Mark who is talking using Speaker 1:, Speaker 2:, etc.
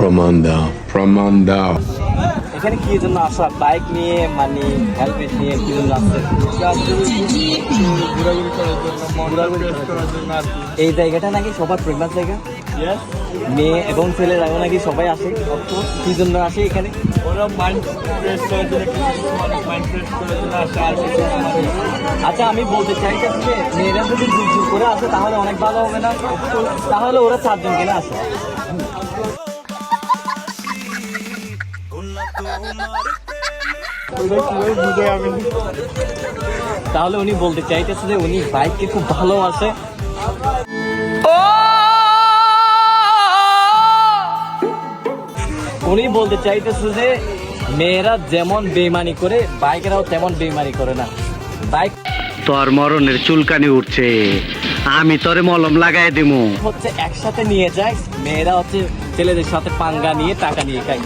Speaker 1: প্রমাণ দাও, প্রমাণ দাও।
Speaker 2: এখানে কি জন্য আসা? বাইক নিয়ে মানে হেলমেট নিয়ে কি জন্য আসছে?
Speaker 3: ঘোরাঘুরি করার জন্য,
Speaker 2: ঘোরাঘুরি
Speaker 3: করার জন্য আর কি।
Speaker 2: এই জায়গাটা নাকি সবার ফেমাস জায়গা,
Speaker 3: Yes,
Speaker 2: মেয়ে এবং ছেলেরাও নাকি সবাই আসে। কি জন্য আসে এখানে?
Speaker 3: ওরা মাইন্ড ফ্রেশ করার জন্য, কিছু মানুষ মাইন্ড ফ্রেশ করার জন্য আসে। আর কিছু মানুষ
Speaker 2: আচ্ছা, আমি বলতে চাইতেছি যে মেয়েরা যদি জোর করে আসে তাহলে অনেক ভালো হবে না? তাহলে ওরা 4 জন কেন আসে?
Speaker 3: ওইটা কিভাবে বুঝাই আমি।
Speaker 2: তাহলে উনি বলতে চাইতেছে যে উনি বাইককে খুব ভালোবাসে। উনি বলতে চাইতেছে যে মেয়েরা যেমন বেইমানি করে বাইকেরাও তেমন বেইমানি করে না। বাইক
Speaker 4: তোর মরণের চুলকানি উঠছে, আমি তোরে মলম লাগাই দিমু।
Speaker 2: হচ্ছে একসাথে নিয়ে যায়, মেয়েরা হচ্ছে ছেলেদের সাথে পাঙ্গা নিয়ে টাকা নিয়ে খায়।